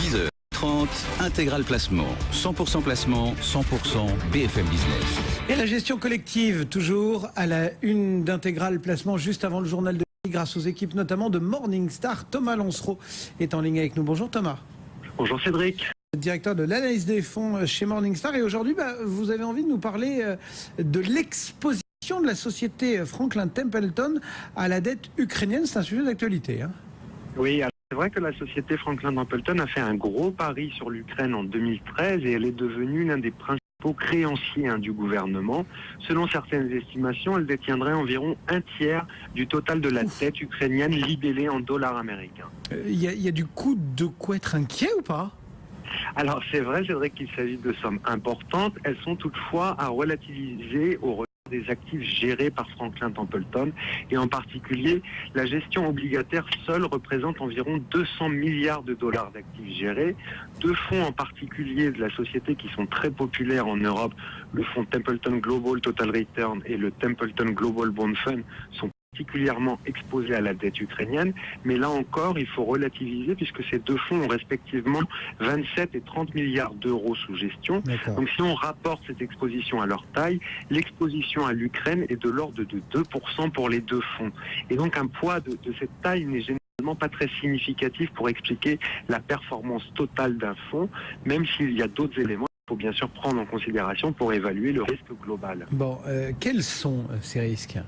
10h30, Intégral Placement. 100% placement, 100% BFM Business. Et la gestion collective, toujours à la une d'Intégral Placement, juste avant le journal de midi, grâce aux équipes notamment de Morningstar. Thomas Lancereau est en ligne avec nous. Bonjour Thomas. Bonjour Cédric. Directeur de l'analyse des fonds chez Morningstar. Et aujourd'hui, vous avez envie de nous parler de l'exposition de la société Franklin Templeton à la dette ukrainienne. C'est un sujet d'actualité. Oui, c'est vrai que la société Franklin Templeton a fait un gros pari sur l'Ukraine en 2013 et elle est devenue l'un des principaux créanciers du gouvernement. Selon certaines estimations, elle détiendrait environ un tiers du total de la dette ukrainienne libellée en dollars américains. Il y a du coup de quoi être inquiet ou pas ? Alors c'est vrai qu'il s'agit de sommes importantes. Elles sont toutefois à relativiser au regard des actifs gérés par Franklin Templeton et en particulier la gestion obligataire seule représente environ 200 milliards de dollars d'actifs gérés. Deux fonds en particulier de la société qui sont très populaires en Europe, le fonds Templeton Global Total Return et le Templeton Global Bond Fund sont particulièrement exposés à la dette ukrainienne, mais là encore, il faut relativiser puisque ces deux fonds ont respectivement 27 et 30 milliards d'euros sous gestion. Donc si on rapporte cette exposition à leur taille, l'exposition à l'Ukraine est de l'ordre de 2% pour les deux fonds. Et donc un poids de cette taille n'est généralement pas très significatif pour expliquer la performance totale d'un fonds, même s'il y a d'autres éléments qu'il faut bien sûr prendre en considération pour évaluer le risque global. Bon, quels sont ces risques ?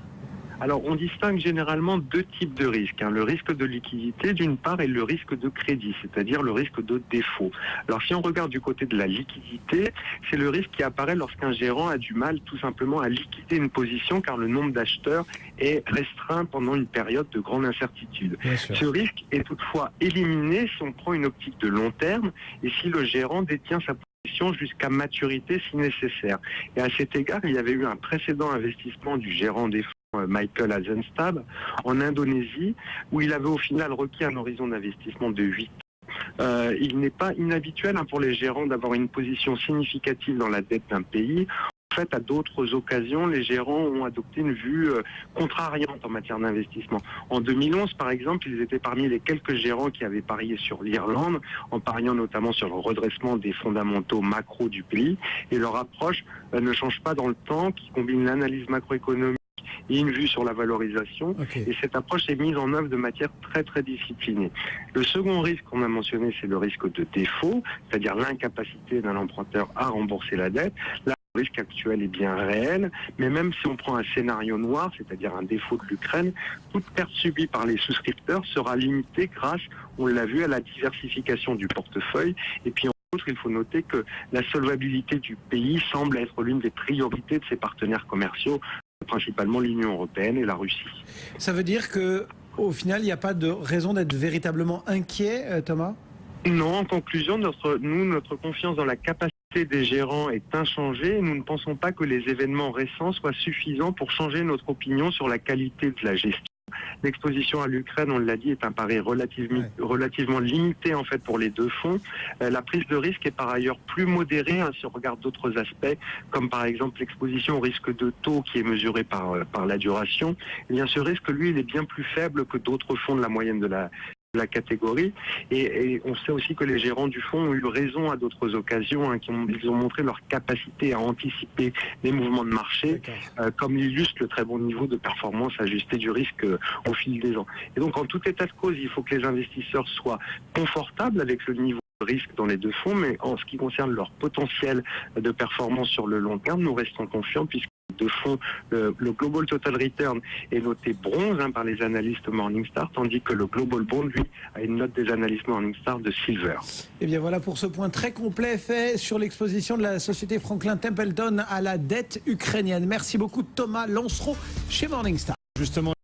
Alors, on distingue généralement deux types de risques. Le risque de liquidité, d'une part, et le risque de crédit, c'est-à-dire le risque de défaut. Alors, si on regarde du côté de la liquidité, c'est le risque qui apparaît lorsqu'un gérant a du mal tout simplement à liquider une position car le nombre d'acheteurs est restreint pendant une période de grande incertitude. Ce risque est toutefois éliminé si on prend une optique de long terme et si le gérant détient sa position jusqu'à maturité si nécessaire. Et à cet égard, il y avait eu un précédent investissement du gérant des fonds Michael Azenstab en Indonésie où il avait au final requis un horizon d'investissement de 8 ans. Il n'est pas inhabituel pour les gérants d'avoir une position significative dans la dette d'un pays. En fait, à d'autres occasions, les gérants ont adopté une vue contrariante en matière d'investissement. En 2011, par exemple, ils étaient parmi les quelques gérants qui avaient parié sur l'Irlande, en pariant notamment sur le redressement des fondamentaux macro du pays. Et leur approche ne change pas dans le temps, qui combine l'analyse macroéconomique et une vue sur la valorisation. Et cette approche est mise en œuvre de manière très très disciplinée. Le second risque qu'on a mentionné, c'est le risque de défaut, c'est-à-dire l'incapacité d'un emprunteur à rembourser la dette. Là, le risque actuel est bien réel, mais même si on prend un scénario noir, c'est-à-dire un défaut de l'Ukraine, toute perte subie par les souscripteurs sera limitée grâce, on l'a vu, à la diversification du portefeuille. Et puis en outre, il faut noter que la solvabilité du pays semble être l'une des priorités de ses partenaires commerciaux, principalement l'Union européenne et la Russie. Ça veut dire qu'au final, il n'y a pas de raison d'être véritablement inquiet, Thomas ? Non, en conclusion, notre confiance dans la capacité des gérants est inchangée. Nous ne pensons pas que les événements récents soient suffisants pour changer notre opinion sur la qualité de la gestion. L'exposition à l'Ukraine, on l'a dit, est un pari relativement limité en fait pour les deux fonds. La prise de risque est par ailleurs plus modérée si on regarde d'autres aspects, comme par exemple l'exposition au risque de taux qui est mesuré par la duration. Eh bien, ce risque, lui, il est bien plus faible que d'autres fonds de la moyenne de la catégorie et on sait aussi que les gérants du fonds ont eu raison à d'autres occasions, ils ont montré leur capacité à anticiper les mouvements de marché, comme l'illustre le très bon niveau de performance ajusté du risque au fil des ans. Et donc en tout état de cause, il faut que les investisseurs soient confortables avec le niveau de risque dans les deux fonds, mais en ce qui concerne leur potentiel de performance sur le long terme, nous restons confiants puisque de fonds, le Global Total Return est noté bronze par les analystes Morningstar, tandis que le Global Bond, lui, a une note des analystes Morningstar de Silver. Et bien voilà pour ce point très complet fait sur l'exposition de la société Franklin Templeton à la dette ukrainienne. Merci beaucoup Thomas Lancereau chez Morningstar. Justement.